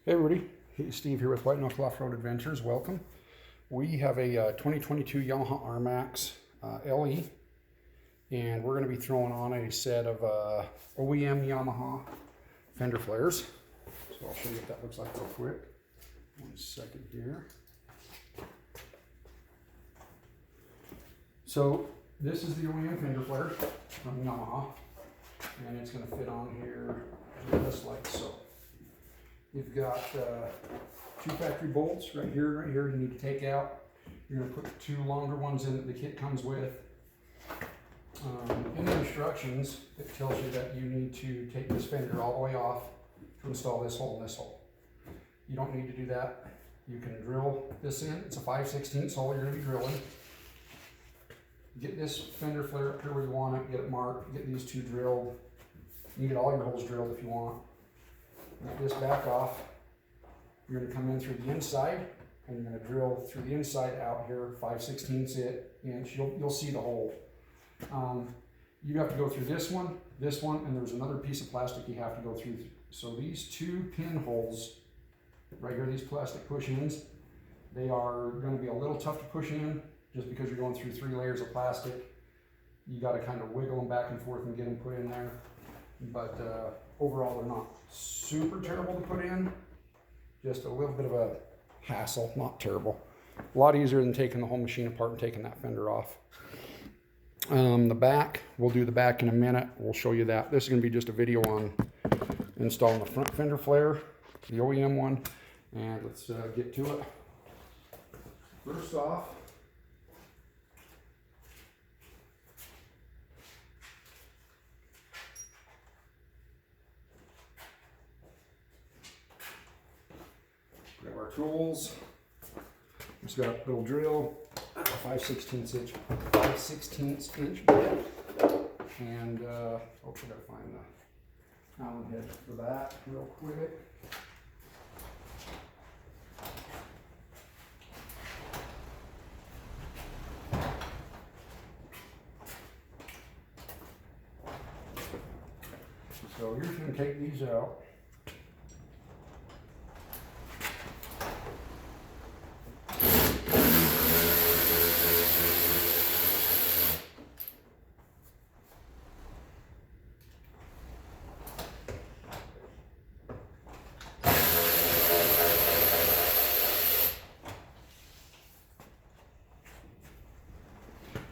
Hey everybody, hey, Steve here with White Knuckle Off-Road Adventures. Welcome. We have a 2022 Yamaha Rmax LE, and we're going to be throwing on a set of OEM Yamaha fender flares. So I'll show you what that looks like real quick. 1 second here. So this is the OEM fender flare from Yamaha, and it's going to fit on here just like so. You've got 2 factory bolts right here and right here you need to take out. You're going to put 2 longer ones in that the kit comes with. In the instructions, it tells you that you need to take this fender all the way off to install this hole and this hole. You don't need to do that. You can drill this in. It's a 5/16 hole you're going to be drilling. Get this fender flare up here where you want it, get it marked, get these 2 drilled. You can get all your holes drilled if you want. Get this back off. You're going to come in through the inside, and you're going to drill through the inside out here, 5/16 inch. You'll see the hole. You have to go through this one, and there's another piece of plastic you have to go through. So these 2 pinholes right here, these plastic push-ins, they are going to be a little tough to push in just because you're going through 3 layers of plastic. You got to kind of wiggle them back and forth and get them put in there. But overall, they're not super terrible to put in. Just a little bit of a hassle, not terrible. A lot easier than taking the whole machine apart and taking that fender off. The back, we'll do the back in a minute. We'll show you that. This is going to be just a video on installing the front fender flare, the OEM one, and let's get to it. First off, grab our tools. Just got a little drill, a 5/16 inch bit, and hopefully I gotta find the Allen head for that real quick. So you're just gonna take these out.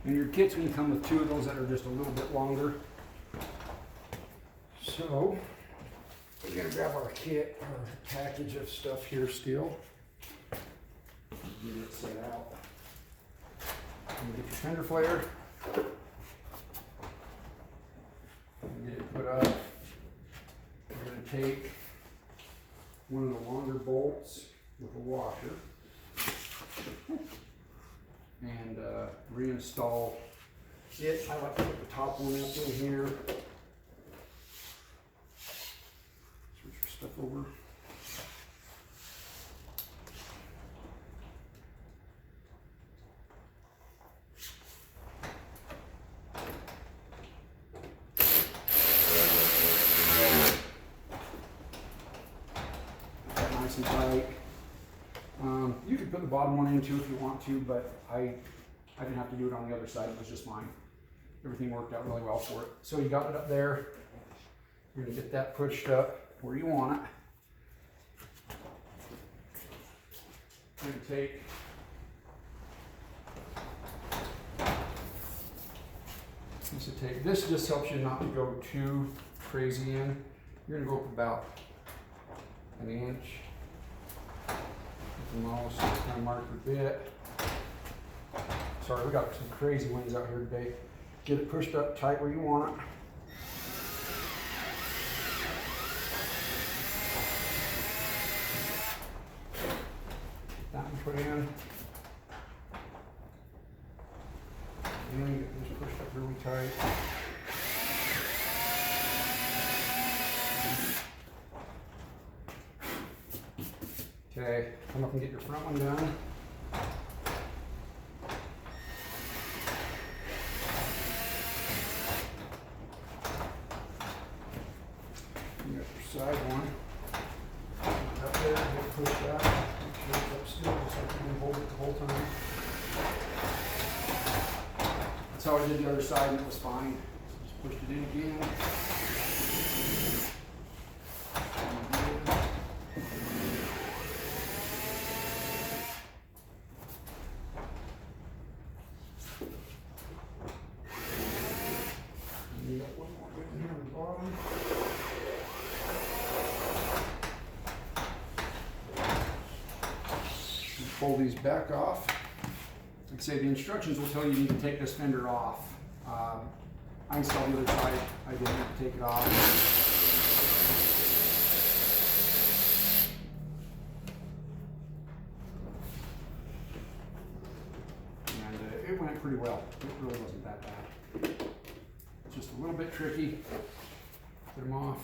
And your kit's going to come with 2 of those that are just a little bit longer. So, we're going to grab our kit, our package of stuff here still. Get it set out. And get your fender flare. And get it put up. We're going to take one of the longer bolts with a washer and reinstall it. I like to put the top one up in here. Switch your stuff over. Get that nice and tight. You could put the bottom one in too if you want to, but I didn't have to do it on the other side. It was just mine. Everything worked out really well for it. So you got it up there. You're going to get that pushed up where you want it. You're going to take piece of tape. This just helps you not to go too crazy in. You're going to go up about 1 inch. The most, kind of mark your bit. Sorry, we got some crazy winds out here today. Get it pushed up tight where you want it. Get that one put in. And then get this pushed up really tight. Okay, come up and get your front one done. You got your side one up there. push that, make sure it's up still, just like you can hold it the whole time. That's how I did the other side and it was fine. Just pushed it in again. And you got one more bit in here on the bottom. Pull these back off. Like I say, the instructions will tell you need to take this fender off. I installed the other side. I didn't have to take it off. And it went pretty well. It really wasn't that bad. It's just a little bit tricky. Put them off.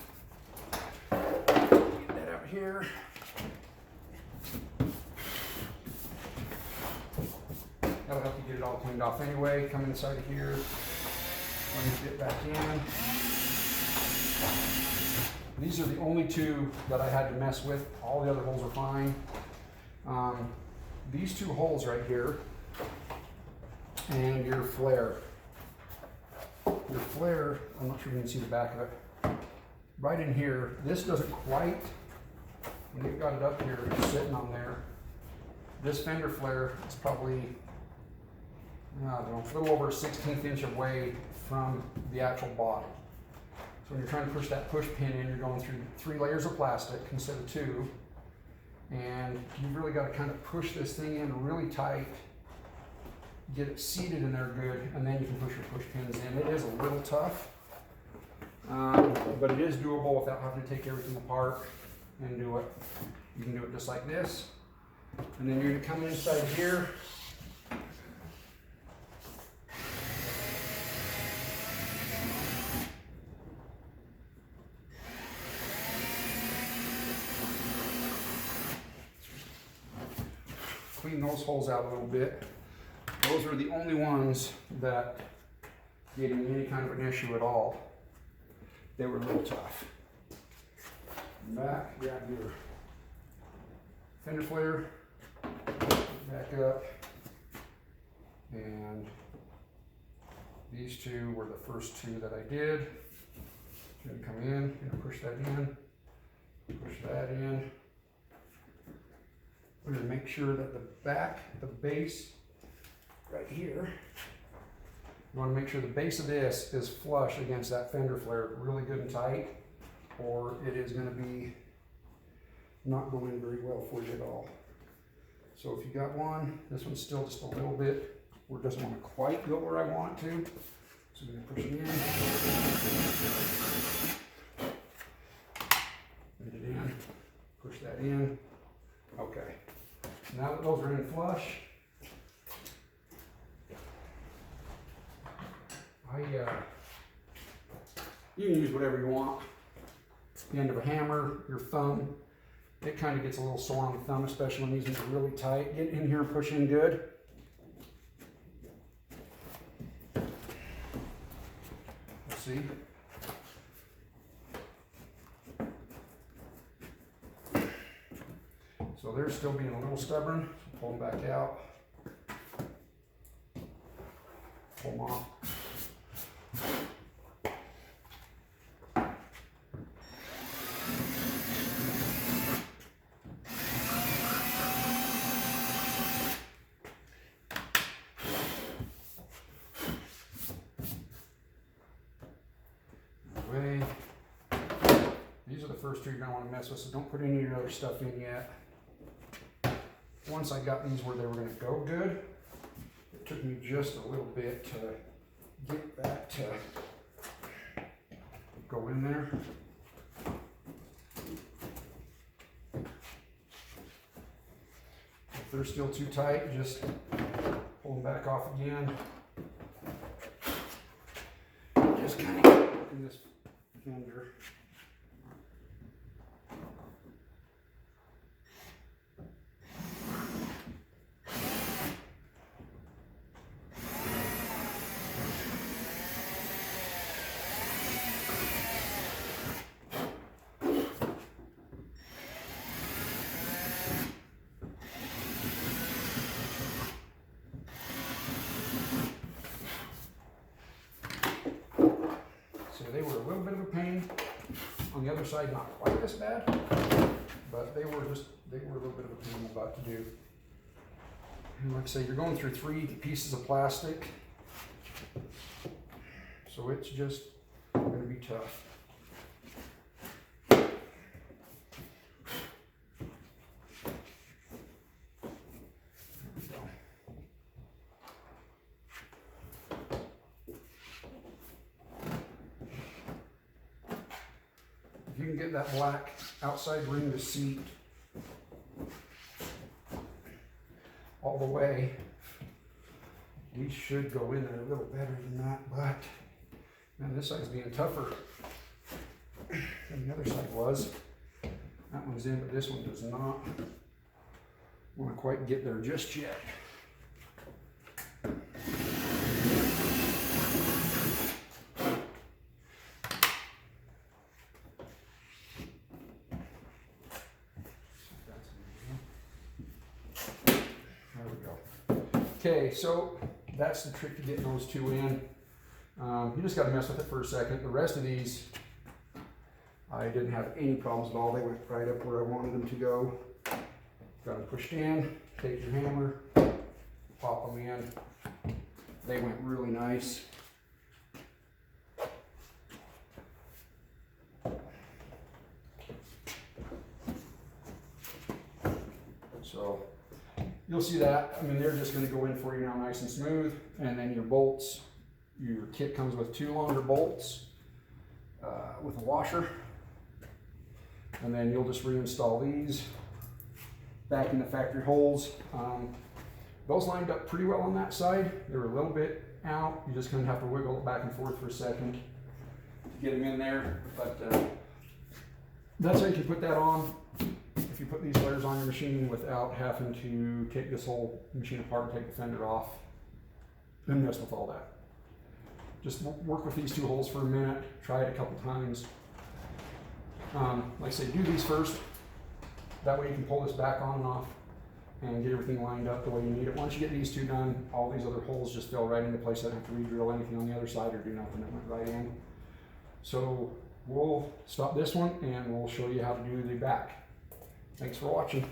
Get that out here. That'll help you get it all cleaned off anyway. Come inside of here. Let me get back in. These are the only two that I had to mess with. All the other holes are fine. These two holes right here and your flare. Your flare, I'm not sure you can see the back of it. Right in here, this doesn't quite, when you've got it up here, it's sitting on there. This fender flare is probably, I don't know, a little over a 1/16 inch away from the actual bottom. So when you're trying to push that push pin in, you're going through 3 layers of plastic instead of 2. And you've really got to kind of push this thing in really tight, get it seated in there good, and then you can push your push pins in. It is a little tough, but it is doable without having to take everything apart and do it. You can do it just like this. And then you're going to come inside here. Clean those holes out a little bit. Those are the only ones that gave me any kind of an issue at all. They were a little tough. Back, grab your fender flare, back up, and these two were the first 2 that I did. Going to come in, push that in, push that in. We're going to make sure that the back, the base, right here, you want to make sure the base of this is flush against that fender flare really good and tight, or it is going to be not going very well for you at all. So if you got one, this one's still just a little bit, or it doesn't want to quite go where I want to. So we're going to push it in. Put it in, push that in. Okay. Now that those are in flush, you can use whatever you want. The end of a hammer, your thumb. It kind of gets a little sore on the thumb, especially when these are really tight. Get in here and push in good. Let's see. So they're still being a little stubborn. So pull them back out. Pull them off. These are the first 2 you're going to want to mess with, so don't put any of your other stuff in yet. Once I got these where they were going to go good, it took me just a little bit to get that to go in there. If they're still too tight, just pull them back off again. Just kind of get in this fender. other side, not quite this bad, but they were a little bit of a pain in the butt to do. And like I say, you're going through 3 pieces of plastic, so it's just going to be tough. If you can get that black outside ring to seat all the way, we should go in there a little better than that, but man, this side's being tougher than the other side was. That one's in, but this one does not want to quite get there just yet. Okay, so that's the trick to getting those 2 in. You just got to mess with it for a second. The rest of these, I didn't have any problems at all. They went right up where I wanted them to go. Got them pushed in, take your hammer, pop them in. They went really nice. So you'll see that. I mean, they're just going to go in for you now nice and smooth. And then your bolts, your kit comes with 2 longer bolts with a washer. And then you'll just reinstall these back in the factory holes. Those lined up pretty well on that side. They were a little bit out. You're just going to have to wiggle it back and forth for a second to get them in there. But that's how you can put that on. If you put these layers on your machine without having to take this whole machine apart and take the fender off and mess with all that. Just work with these 2 holes for a minute, try it a couple times. Like I say, do these first. That way you can pull this back on and off and get everything lined up the way you need it. Once you get these 2 done, all these other holes just fill right into place. I don't have to re-drill anything on the other side or do nothing. That went right in. So we'll stop this one and we'll show you how to do the back. Thanks for watching.